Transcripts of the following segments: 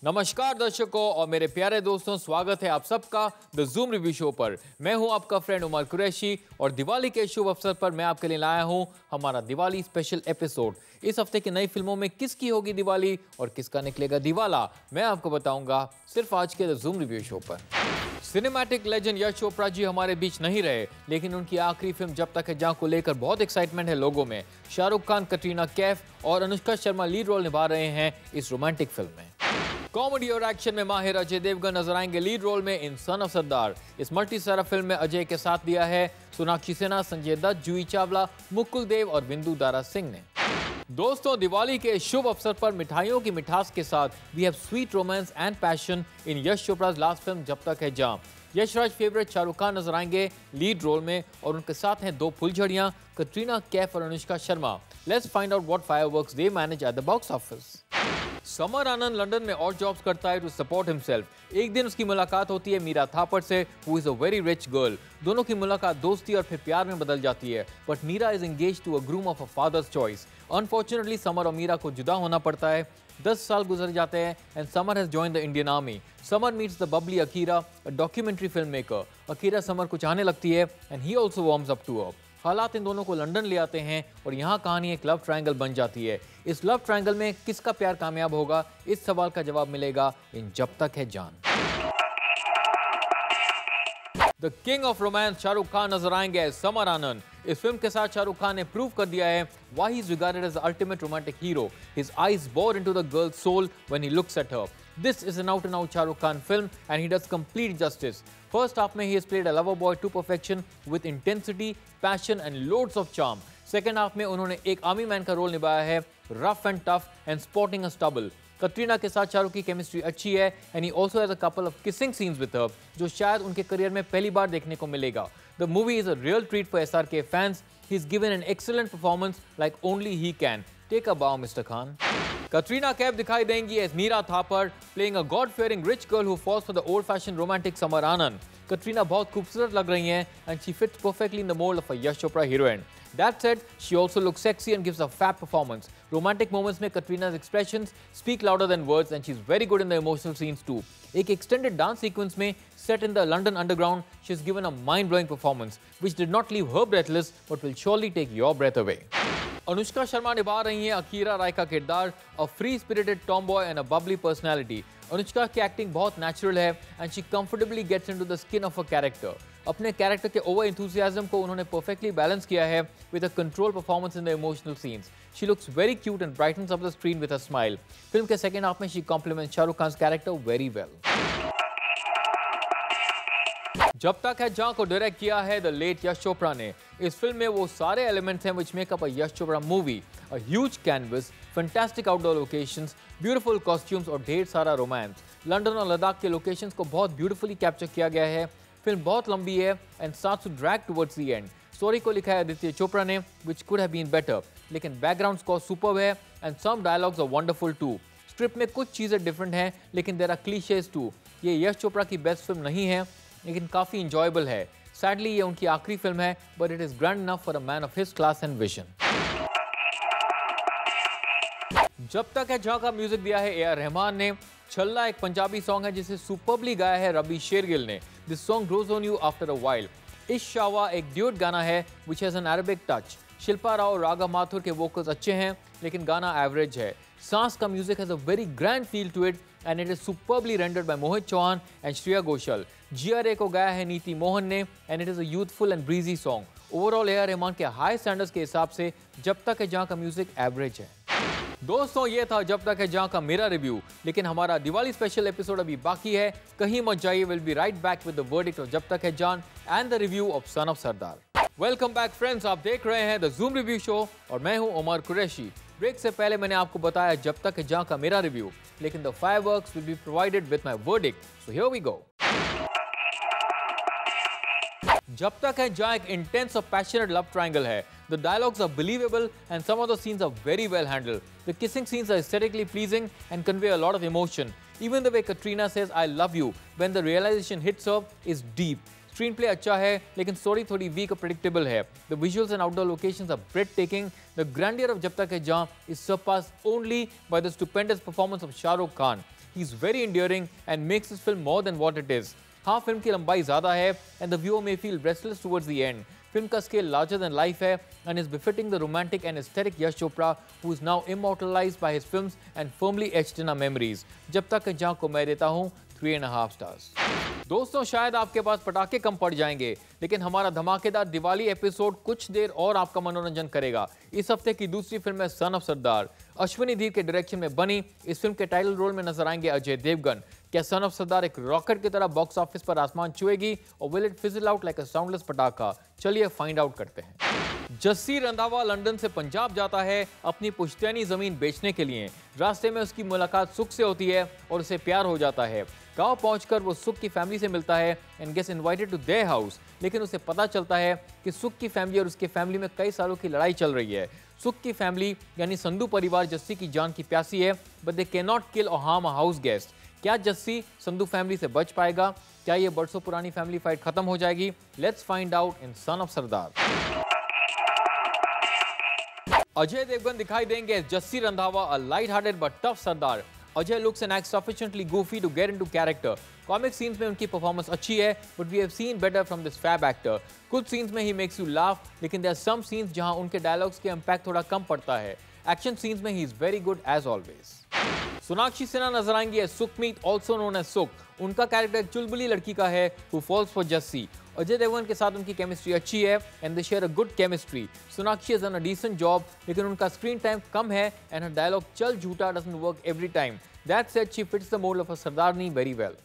नमस्कार दर्शकों और मेरे प्यारे दोस्तों, स्वागत है आप सबका द जूम रिव्यू शो पर। मैं हूं आपका फ्रेंड उमर कुरैशी और दिवाली के शुभ अवसर पर मैं आपके लिए लाया हूं हमारा दिवाली स्पेशल एपिसोड। इस हफ्ते की नई फिल्मों में किसकी होगी दिवाली और किसका निकलेगा दिवाला, मैं आपको बताऊंगा सिर्फ आज के द जूम रिव्यू शो पर। सिनेमैटिक लेजेंड यश चोपड़ा जी हमारे बीच नहीं रहे, लेकिन उनकी आखिरी फिल्म जब तक है जहां को लेकर बहुत एक्साइटमेंट है लोगों में। शाहरुख खान, कटरीना कैफ और अनुष्का शर्मा लीड रोल निभा रहे हैं इस रोमांटिक फिल्म में। कॉमेडी और एक्शन में माहिर अजय देवगन नजर आएंगे लीड रोल में इन सन ऑफ सरदार। इस मल्टी स्टारर फिल्म में अजय के साथ दिया है सोनाक्षी सिन्हा, संजय दत्त, जूही चावला, मुकुल देव और बिंदु दारा सिंह ने। दोस्तों, दिवाली के शुभ अवसर पर मिठाइयों की मिठास के साथ we have sweet romance and passion in Yash Chopra's last film जब तक है जहां। यशराज फेवरेट शाहरुख खान नजर आएंगे लीड रोल में और उनके साथ हैं दो फुलझड़ियां कटरीना कैफ और Anushka Sharma. Let's find out what fireworks they manage at the box office. Summer Anand London में और जॉब्स करता है टू सपोर्ट हिमसेल्फ। एक दिन उसकी मुलाकात होती है मीरा थापड़ से, who is a very rich girl. दोनों की मुलाकात दोस्ती और फिर प्यार में बदल जाती है, but Meera is engaged to a groom of a father's choice. Unfortunately Samar और मीरा को जुदा होना पड़ता है। 10 साल गुजर जाते हैं and Samar has joined the Indian army. Samar meets the bubbly Akira, a documentary film maker. Akira Samar को चाहने लगती है and he also warms up to her. हालात इन दोनों को लंदन ले आते हैं और यहाँ कहानी एक लव ट्रायंगल बन जाती है। इस लव ट्रायंगल में किसका प्यार कामयाब होगा, इस सवाल का जवाब मिलेगा इन जब तक है जान। The king of romance Shahrukh Khan नजर आएंगे एज समर आनंद। इस फिल्म के साथ शाहरुख खान ने प्रूव कर दिया है why he is regarded as the ultimate romantic hero. His eyes bore into the girl's soul when he looks at her. This is an out-and-out Shahrukh Khan film and he does complete justice. First half में he has played a lover boy to perfection with intensity, passion and loads of charm. Second half में उन्होंने एक army man का role निभाया है, rough and tough and sporting a stubble. Katrina के साथ शाहरुख की केमिस्ट्री अच्छी है and he also has a couple of kissing scenes with her, जो शायद उनके करियर में पहली बार देखने को मिलेगा। The movie is a real treat for SRK fans. He is given an excellent performance like only he can. Take a bow mister Khan. Katrina Kaif दिखाई देंगी as Meera Thapar, playing a god fearing rich girl who falls for the old fashion romantic Samar Anand. Katrina बहुत खूबसूरत लग रही हैं and she fits perfectly in the mold of a Yash Chopra heroine. That said, she also looks sexy and gives a fab performance. Romantic moments में Katrina's expressions speak louder than words and she's very good in the emotional scenes too. एक extended dance sequence में set in the London underground, she's given a mind-blowing performance which did not leave her breathless but will surely take your breath away. Anushka Sharma निभा रही हैं Akira Rai का किरदार, a free spirited tomboy and a bubbly personality. Anushka की acting बहुत natural है and she comfortably gets into the skin of a character. अपने character के ओवर एंथुसियाज्म को उन्होंने परफेक्टली बैलेंस किया है with a control performance in the emotional scenes. She looks very cute and brightens up the screen with a smile. Film के second half में she compliments Shahrukh Khan character very well. जब तक है जहां को डायरेक्ट किया है द लेट यश चोपड़ा ने। इस फिल्म में वो सारे एलिमेंट्स हैं which make up a Yash Chopra movie. A huge canvas, fantastic outdoor locations, beautiful costumes और ढेर सारा रोमांस। लंदन और लद्दाख के लोकेशंस को बहुत ब्यूटीफुली कैप्चर किया गया है। फिल्म बहुत लंबी है and starts to drag towards the end. Story को लिखा है आदित्य चोपड़ा ने which could have been better, लेकिन बैकग्राउंड स्कोर सुपर्ब है and some dialogues are wonderful too. Script में कुछ चीजें डिफरेंट हैं लेकिन देयर आर क्लीशेज टू। ये यश चोपड़ा की बेस्ट फिल्म नहीं है लेकिन काफी इंजॉयबल है। सैडली ये उनकी आखिरी फिल्म है but it is grand enough for a man of his class and vision. जब तक है जहां का म्यूजिक दिया है AR रहमान ने। छल्ला एक पंजाबी सॉन्ग है जिसे सुपरबली गाया है रवि शेरगिल ने। This song grows on you after a while. इश्क शावा एक ड्यूट गाना है which has an Arabic touch. Shilpa Rao, Raghav Mathur के वोकल्स अच्छे हैं लेकिन गाना एवरेज है। सांस का music has a very grand feel to it and it is superbly rendered by Mohit Chauhan and Shreya Ghoshal. GRA को गाया है नीति मोहन ने and it is a youthful and breezy song. Overall AR Rahman के हाई स्टैंडर्ड्स के हिसाब से जब तक है जहां का म्यूजिक एवरेज है। दोस्तों, ये था जब तक है जहां का मेरा रिव्यू, लेकिन हमारा दिवाली स्पेशल एपिसोड अभी बाकी है। कहीं मत जाइए, will be right back with the verdict of जब तक है जान and the review of sun of Sardar. Welcome back friends, आप देख रहे हैं द जूम रिव्यू शो और मैं हूं उमर कुरैशी। ब्रेक से पहले मैंने आपको बताया जब तक है जहां का मेरा रिव्यू, लेकिन the fireworks will be provided with my verdict, so here we go. Jab तक है जहां एक इंटेंस और पैशनेट लव ट्रायंगल है। The dialogues are believable and some of the scenes are very well handled. The kissing scenes are aesthetically pleasing and convey a lot of emotion. Even the way Katrina says I love you when the realization hits her is deep. Screenplay अच्छा है लेकिन story थोड़ी weak और predictable है. The visuals and outdoor locations are breathtaking. The grandeur of जब तक है जहां is surpassed only by the stupendous performance of Shah Rukh Khan. He is very endearing and makes this film more than what it is. हाँ, film की लंबाई ज़्यादा है and the viewer may feel restless towards the end. Film का scale larger than life है and is befitting the romantic and aesthetic Yash Chopra, who is now immortalized by his films and firmly etched in our memories. जब तक जहाँ को मैं देता हूँ 3.5 stars. दोस्तों, शायद आपके पास पटाखे कम पड़ जाएंगे, लेकिन हमारा धमाकेदार दिवाली एपिसोड कुछ देर और आपका मनोरंजन करेगा। इस हफ्ते की दूसरी फिल्म है सन ऑफ सरदार। अश्विनी धीर के डायरेक्शन में बनी इस फिल्म के टाइटल रोल में नजर आएंगे अजय देवगन। क्या सन ऑफ सरदार एक रॉकेट की तरह बॉक्स ऑफिस पर आसमान छुएगी और will it fizzle out like a soundless पटाखा? चलिए फाइंड आउट करते हैं। जस्सी रंधावा लंदन से पंजाब जाता है अपनी पुश्तैनी जमीन बेचने के लिए। रास्ते में उसकी मुलाकात सुख से होती है और उसे प्यार हो जाता है। गांव पहुंचकर वो सुख की फैमिली से मिलता है and gets invited to their house, लेकिन उसे पता चलता है कि सुख की फैमिली और उसके फैमिली में कई सालों की लड़ाई चल रही है। सुख की फैमिली यानी संधू परिवार जस्सी की जान की प्यासी है, but they can not kill और हार्म अ हाउस गेस्ट। क्या जस्सी संधू फैमिली से बच पाएगा? क्या ये बरसों पुरानी फैमिली फाइट खत्म हो जाएगी? Let's find out in son of Sardaar. Ajay Devgn दिखाई देंगे as Jassi Randhawa, a light-hearted but tough Sardar. Ajay looks and acts sufficiently goofy to get into character. Comic scenes में उनकी परफॉर्मेंस अच्छी है, but we have seen better from this fab actor. कुछ scenes में he makes you laugh, लेकिन there are some scenes जहां उनके dialogues के इम्पैक्ट थोड़ा कम पड़ता है। एक्शन सीन्स में he is very good as always. Sonakshi Sinha नजर आएंगी as Sukhmeet, also known as सुख। उनका कैरेक्टर एक चुलबुली लड़की का है who falls for Jassi. Ajay Devgan के साथ उनकी केमिस्ट्री अच्छी है and they share a good chemistry. Sonakshi has done a decent job, लेकिन उनका स्क्रीन टाइम कम है एंड हर डायलॉग चल झूठा doesn't work every time. That said she fits the mould of a sardarni very well.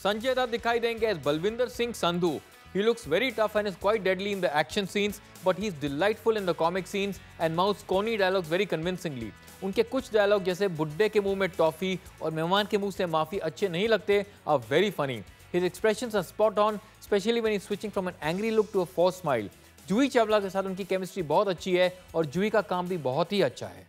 Sanjay Dutt दिखाई देंगे as Balwinder Singh Sandhu. He looks very tough and is quite deadly in the action scenes, but he's delightful in the comic scenes and mouths corny dialogues very convincingly. उनके कुछ dialogue जैसे बुड्ढे के मुंह में toffee और मेहमान के मुंह से माफी अच्छे नहीं लगते are very funny. His expressions are spot on, especially when he's switching from an angry look to a forced smile. Juhi Chawla के साथ उनकी केमिस्ट्री बहुत अच्छी है और जूही का काम भी बहुत ही अच्छा है।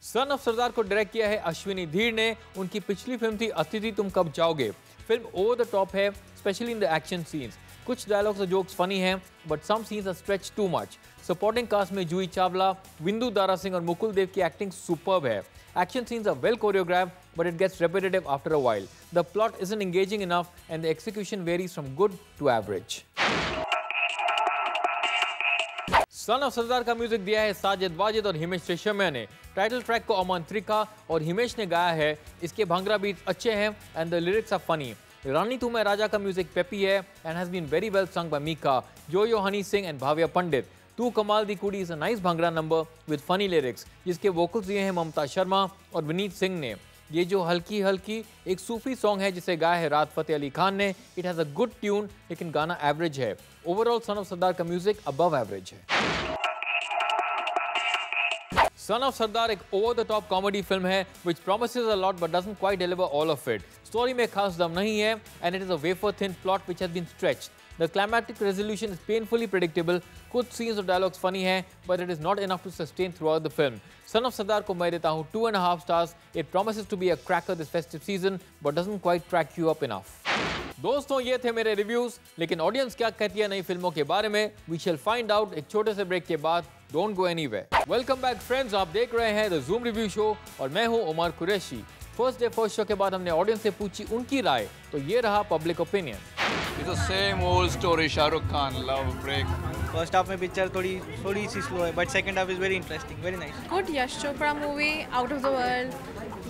सन ऑफ सरदार को डायरेक्ट किया है अश्विनी धीर ने। उनकी पिछली फिल्म थी अतिथि Tum Kab Jaoge. Film over the top है, specially in the action scenes. कुछ डायलॉग्स और जोक्स फनी हैं, but some scenes are stretch too much. Supporting cast में जूही चावला, विंदु दारा सिंह और मुकुल देव की एक्टिंग सुपर्ब है। Action scenes are well choreographed, but it gets repetitive after a while. The plot isn't engaging enough, and the execution varies from good to average. Son of Sardaar का music दिया है साजिद वाजिद और हिमेश रेशमिया ने। Title track को अमन त्रिखा और हिमेश ने गाया है। इसके भांगड़ा बीट्स अच्छे हैं and the lyrics are funny. Rani Tu Main Raja का म्यूजिक पेपी है and has been very well sung by Mika, Yo Honey Singh and Bhavya Pandit. Tu Kamaal Di Kudi is a nice bhangra number with funny lyrics, जिसके वोकल्स दिए हैं ममता शर्मा और विनीत सिंह ने। ये जो हल्की हल्की एक सूफी सॉन्ग है जिसे गाया है राहत फतेह अली खान ने। It has a good tune, लेकिन गाना एवरेज है। ओवरऑल सन ऑफ सरदार का म्यूजिक अबव एवरेज है। सन ऑफ सरदार एक over the top comedy film है which promises a lot but doesn't quite deliver all of it. Story में खास दम नहीं है and it is a wafer thin plot which has been stretched. The climactic resolution is painfully predictable. कुछ scenes और dialogues funny हैं, but it is not enough to sustain throughout the film. Son of Sardar को मैं देता हूँ 2.5 stars. It promises to be a cracker this festive season, but doesn't quite crack you up enough. दोस्तों, ये थे मेरे reviews, लेकिन audience क्या कहती है नई फिल्मों के बारे में वी शैल फाइंड आउट एक छोटे से ब्रेक के बाद। Don't go anywhere. Welcome back friends, आप देख रहे हैं द जूम रिव्यू शो और मैं हूं Umar Qureshi. First day first show के बाद हमने ऑडियंस से पूछी उनकी राय, तो ये रहा public opinion. It's the same old story, Shahrukh Khan, love break. First half में पिक्चर थोड़ी सी स्लो है, but second half is very interesting, very nice. Good Yash Chopra movie, out of the world,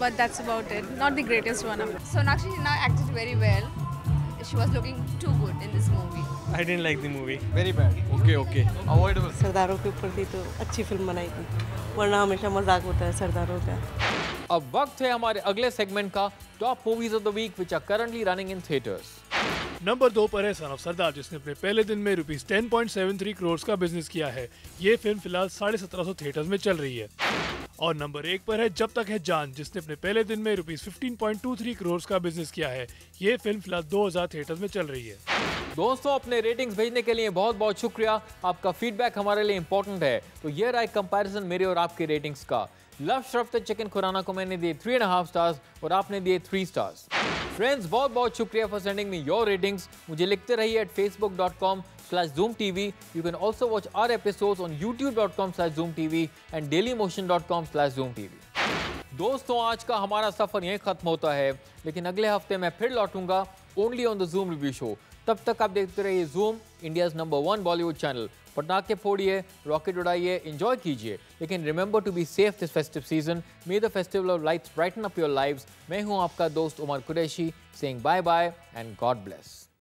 but that's about it. Not the greatest one. Sonakshi Sinha acted very well. She was looking too good in this movie. I didn't like the movie. Very bad. Okay. Avoidable. सरदारों के ऊपर थी तो अच्छी film बनाई थी, वरना हमेशा मजाक होता है सरदारों का। अब वक्त है हमारे अगले सेगमेंट का, top movies of the week which are currently running in theatres. Number 2 पर है सन ऑफ सरदार, जिसने अपने पहले दिन में ₹10.73 करोड़ का बिजनेस किया है। ये फिल्म फिलहाल 1750 थिएटर्स में चल रही है। और नंबर 1 पर है जब तक है जान, जिसने अपने पहले दिन में ₹15.23 करोड़ का बिजनेस किया है। ये फिल्म फिलहाल 2000 थिएटर्स में चल रही है। दोस्तों, अपने रेटिंग्स भेजने के लिए बहुत बहुत शुक्रिया। आपका फीडबैक हमारे लिए इंपॉर्टेंट है। तो ये रहा एक कंपैरिजन मेरे और आपके रेटिंग्स का। लव शरफ्त चिकन खुराना को मैंने दिए 3.5 स्टार्स और आपने दिए 3 स्टार्स। फ्रेंड्स, बहुत बहुत शुक्रिया for sending me your ratings. मुझे लिखते रहिए at facebook.com/zoomtv. You can also watch our episodes on youtube.com/zoomtv and dailymotion.com/zoomtv. दोस्तों, आज का हमारा सफर यहीं खत्म होता है, लेकिन अगले हफ्ते मैं फिर लौटूंगा only on the Zoom review show. तब तक आप देखते रहिए Zoom, India's number 1 Bollywood channel. पटाखे फोड़िए, रॉकेट उड़ाइए, एंजॉय कीजिए, लेकिन remember to be safe this festive season. May the festival of lights brighten up your lives. मैं हूं आपका दोस्त Umar Qureshi, saying bye bye and God bless.